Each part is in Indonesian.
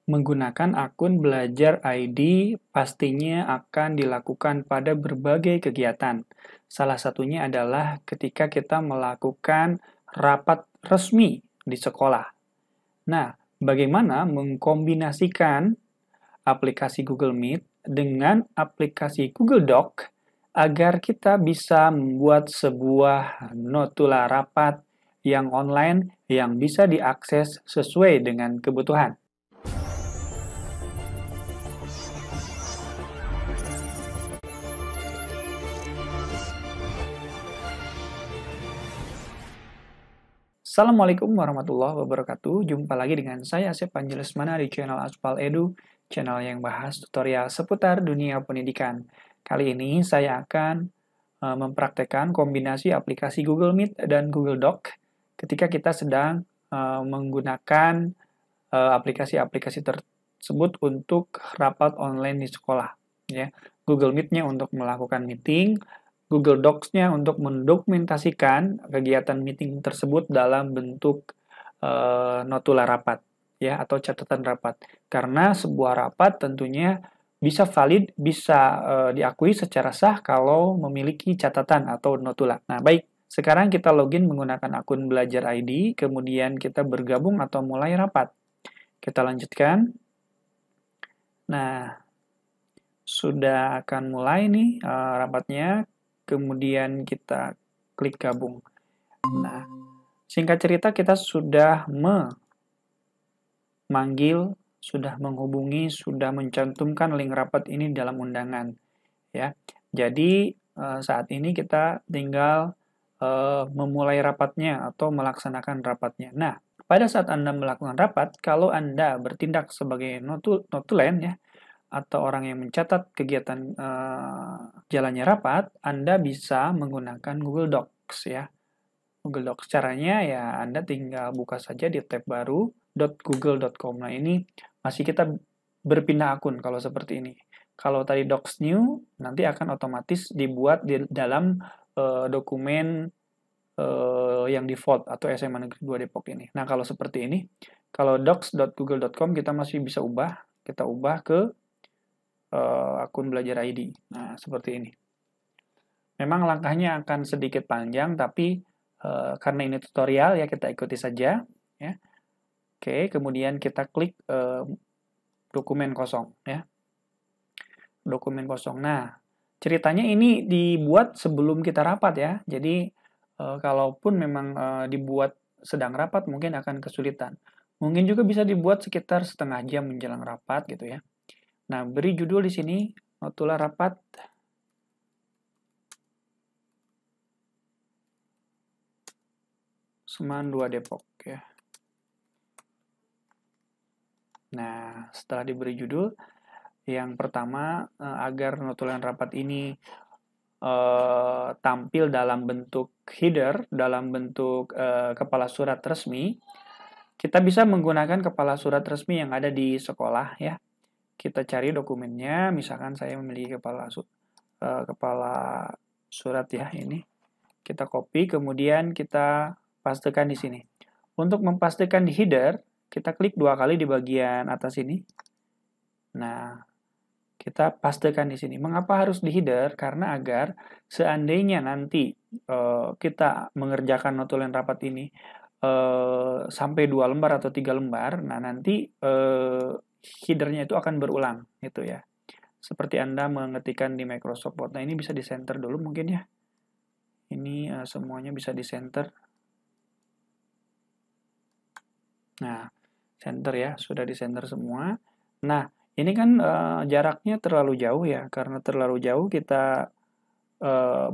Menggunakan akun belajar ID pastinya akan dilakukan pada berbagai kegiatan. Salah satunya adalah ketika kita melakukan rapat resmi di sekolah. Nah, bagaimana mengkombinasikan aplikasi Google Meet dengan aplikasi Google Doc agar kita bisa membuat sebuah notula rapat yang online yang bisa diakses sesuai dengan kebutuhan. Assalamualaikum warahmatullahi wabarakatuh. Jumpa lagi dengan saya Asep Anjelismana di channel Aspal Edu, channel yang bahas tutorial seputar dunia pendidikan. Kali ini saya akan mempraktekkan kombinasi aplikasi Google Meet dan Google Doc ketika kita sedang menggunakan aplikasi-aplikasi tersebut untuk rapat online di sekolah. Ya. Google Meet-nya untuk melakukan meeting, Google Docs-nya untuk mendokumentasikan kegiatan meeting tersebut dalam bentuk notula rapat ya atau catatan rapat. Karena sebuah rapat tentunya bisa valid, bisa diakui secara sah kalau memiliki catatan atau notula. Nah, baik, sekarang kita login menggunakan akun Belajar ID, kemudian kita bergabung atau mulai rapat. Kita lanjutkan. Nah, sudah akan mulai nih rapatnya. Kemudian kita klik gabung. Nah, singkat cerita kita sudah memanggil, sudah menghubungi, sudah mencantumkan link rapat ini dalam undangan. Ya, jadi saat ini kita tinggal memulai rapatnya atau melaksanakan rapatnya. Nah, pada saat Anda melakukan rapat, kalau Anda bertindak sebagai notulen ya, atau orang yang mencatat kegiatan jalannya rapat, Anda bisa menggunakan Google Docs ya. Google Docs caranya ya Anda tinggal buka saja di tab baru .google.com. Nah, ini masih kita berpindah akun kalau seperti ini. Kalau tadi Docs New, nanti akan otomatis dibuat di dalam dokumen yang default atau SMA Negeri 2 Depok ini. Nah, kalau seperti ini, kalau docs.google.com kita masih bisa kita ubah ke akun Belajar ID. Nah, seperti ini. Memang langkahnya akan sedikit panjang, tapi karena ini tutorial ya kita ikuti saja. Ya. Oke, kemudian kita klik dokumen kosong. Ya. Dokumen kosong. Nah, ceritanya ini dibuat sebelum kita rapat ya. Jadi, kalaupun memang dibuat sedang rapat, mungkin akan kesulitan. Mungkin juga bisa dibuat sekitar setengah jam menjelang rapat gitu ya. Nah, beri judul di sini, notula rapat Seman 2 Depok ya. Nah, setelah diberi judul, yang pertama agar notulen rapat ini tampil dalam bentuk header, dalam bentuk kepala surat resmi, kita bisa menggunakan kepala surat resmi yang ada di sekolah ya. Kita cari dokumennya, misalkan saya memiliki kepala surat ya ini. Kita copy, kemudian kita pastekan di sini. Untuk mempastikan di header, kita klik 2 kali di bagian atas ini. Nah, kita pastekan di sini. Mengapa harus di header? Karena agar seandainya nanti kita mengerjakan notulen rapat ini sampai 2 lembar atau 3 lembar, nah nanti headernya itu akan berulang gitu ya. Seperti Anda mengetikkan di Microsoft Word. Nah, ini bisa di center dulu mungkin ya. Ini semuanya bisa di center. Nah, center ya, sudah di center semua. Nah, ini kan jaraknya terlalu jauh ya. Karena terlalu jauh kita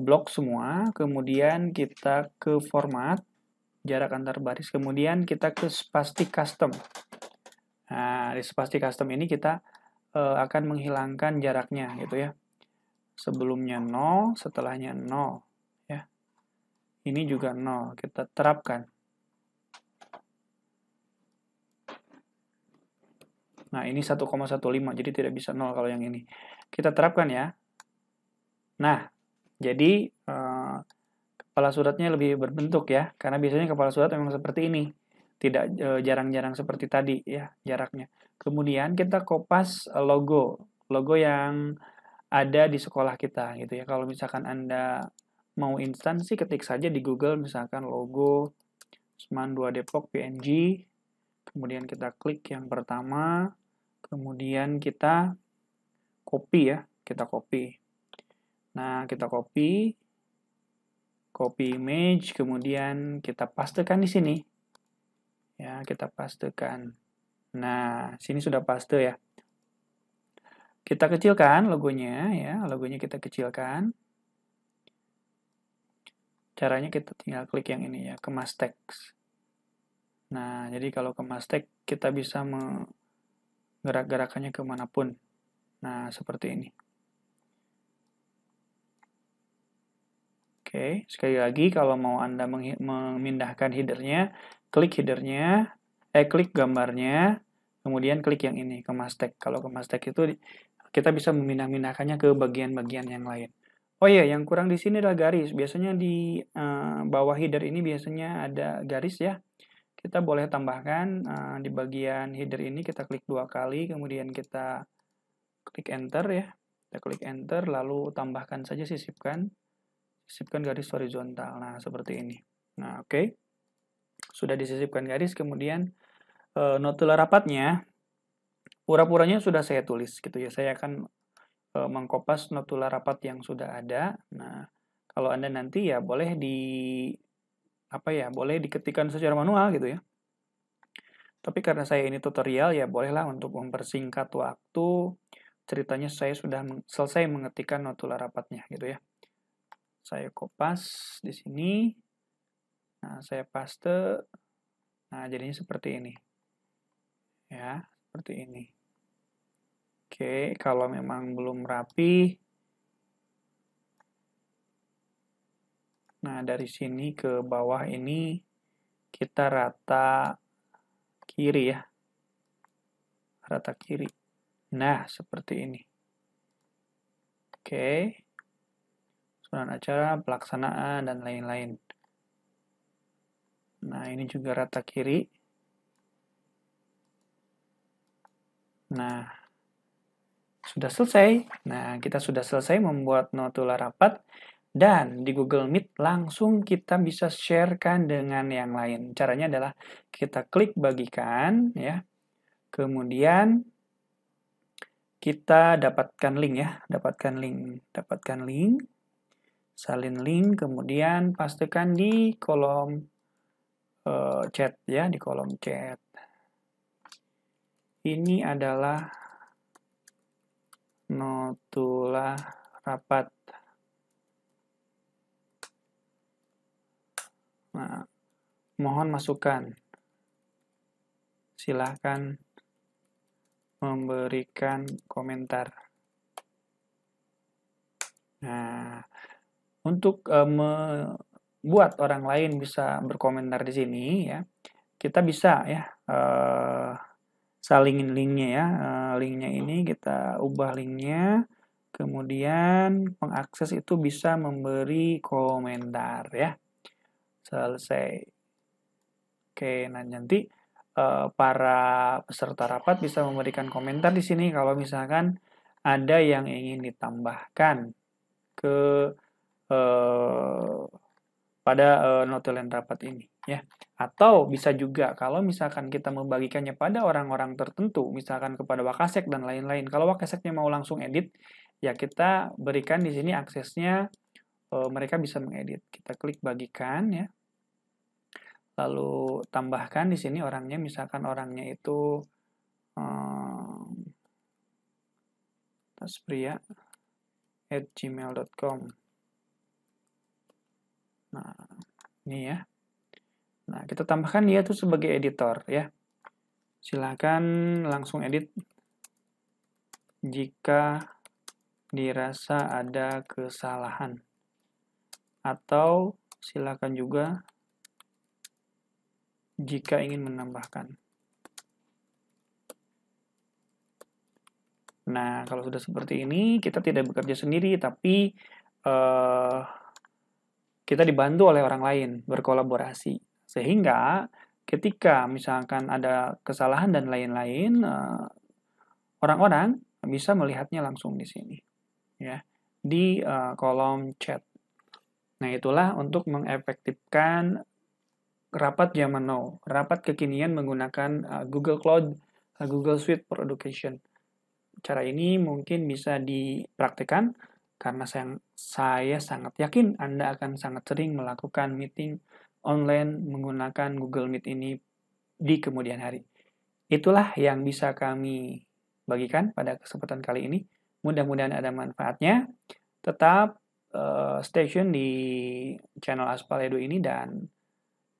blok semua, kemudian kita ke format, jarak antar baris, kemudian kita ke spasi custom. Nah, di spasi custom ini kita akan menghilangkan jaraknya gitu ya. Sebelumnya 0, setelahnya 0 ya. Ini juga 0, kita terapkan. Nah, ini 1,15, jadi tidak bisa 0 kalau yang ini. Kita terapkan ya. Nah, jadi kepala suratnya lebih berbentuk ya, karena biasanya kepala surat memang seperti ini. tidak jarang-jarang seperti tadi ya jaraknya. Kemudian kita kopas logo yang ada di sekolah kita gitu ya. Kalau misalkan Anda mau instan sih ketik saja di Google misalkan logo Seman 2 Depok PNG, kemudian kita klik yang pertama, kemudian kita copy ya, kita copy. Nah, kita copy image, kemudian kita pastekan di sini. Ya, kita pastekan. Nah, sini sudah paste ya. Kita kecilkan logonya ya, logonya kita kecilkan. Caranya kita tinggal klik yang ini ya, kemas teks. Nah, jadi kalau kemas teks kita bisa menggerak-gerakannya kemanapun. Nah, seperti ini. Oke, sekali lagi kalau mau Anda memindahkan headernya, klik headernya, klik gambarnya, kemudian klik yang ini, kemas teks. Kalau kemas teks itu kita bisa memindah-mindahkannya ke bagian-bagian yang lain. Oh iya, yang kurang di sini adalah garis. Biasanya di bawah header ini biasanya ada garis ya. Kita boleh tambahkan di bagian header ini kita klik 2 kali, kemudian kita klik enter ya. Kita klik enter, lalu tambahkan saja sisipkan garis horizontal. Nah, seperti ini. Nah, oke. Sudah disisipkan garis, kemudian notula rapatnya, pura-puranya sudah saya tulis gitu ya. Saya akan mengkopas notula rapat yang sudah ada. Nah, kalau Anda nanti ya boleh boleh diketikkan secara manual gitu ya. Tapi karena saya ini tutorial ya bolehlah untuk mempersingkat waktu. Ceritanya saya sudah selesai mengetikkan notula rapatnya gitu ya. Saya kopas di sini. Nah, saya paste. Nah, jadinya seperti ini. Ya, seperti ini. Oke, kalau memang belum rapi, nah dari sini ke bawah ini kita rata kiri ya. Rata kiri. Nah, seperti ini. Oke. Susunan acara, pelaksanaan, dan lain-lain. Nah, ini juga rata kiri. Nah, sudah selesai. Nah, kita sudah selesai membuat notula rapat. Dan di Google Meet langsung kita bisa sharekan dengan yang lain. Caranya adalah kita klik bagikan, ya. Kemudian kita dapatkan link ya, dapatkan link, salin link, kemudian pastikan di kolom chat ya, di kolom chat. Ini adalah notula rapat. Nah, mohon masukan. Silahkan memberikan komentar. Nah, untuk membuat orang lain bisa berkomentar di sini ya, kita bisa ya salingin linknya ya. Linknya ini kita ubah linknya, kemudian pengakses itu bisa memberi komentar ya. Selesai. Oke, nah nanti para peserta rapat bisa memberikan komentar di sini kalau misalkan ada yang ingin ditambahkan ke pada notulen rapat ini ya. Atau bisa juga kalau misalkan kita membagikannya pada orang-orang tertentu, misalkan kepada Wakasek dan lain-lain. Kalau Wakaseknya mau langsung edit, ya kita berikan di sini aksesnya, mereka bisa mengedit. Kita klik bagikan ya. Lalu tambahkan di sini orangnya, misalkan orangnya itu taspria@gmail.com. Nah, ini ya. Nah, kita tambahkan dia tuh sebagai editor ya. Silakan langsung edit jika dirasa ada kesalahan. Atau silakan juga jika ingin menambahkan. Nah, kalau sudah seperti ini, kita tidak bekerja sendiri, tapi kita dibantu oleh orang lain, berkolaborasi. Sehingga ketika misalkan ada kesalahan dan lain-lain, orang-orang bisa melihatnya langsung di sini, ya, di kolom chat. Nah, itulah untuk mengefektifkan rapat zaman now, rapat kekinian menggunakan Google Cloud, Google Suite for Education. Cara ini mungkin bisa dipraktikkan karena saya sangat yakin Anda akan sangat sering melakukan meeting online menggunakan Google Meet ini di kemudian hari. Itulah yang bisa kami bagikan pada kesempatan kali ini. Mudah-mudahan ada manfaatnya. Tetap stay tune di channel Aspal Edu ini, dan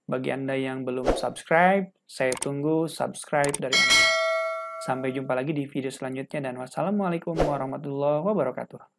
bagi Anda yang belum subscribe, saya tunggu subscribe dari Anda. Sampai jumpa lagi di video selanjutnya, dan wassalamualaikum warahmatullahi wabarakatuh.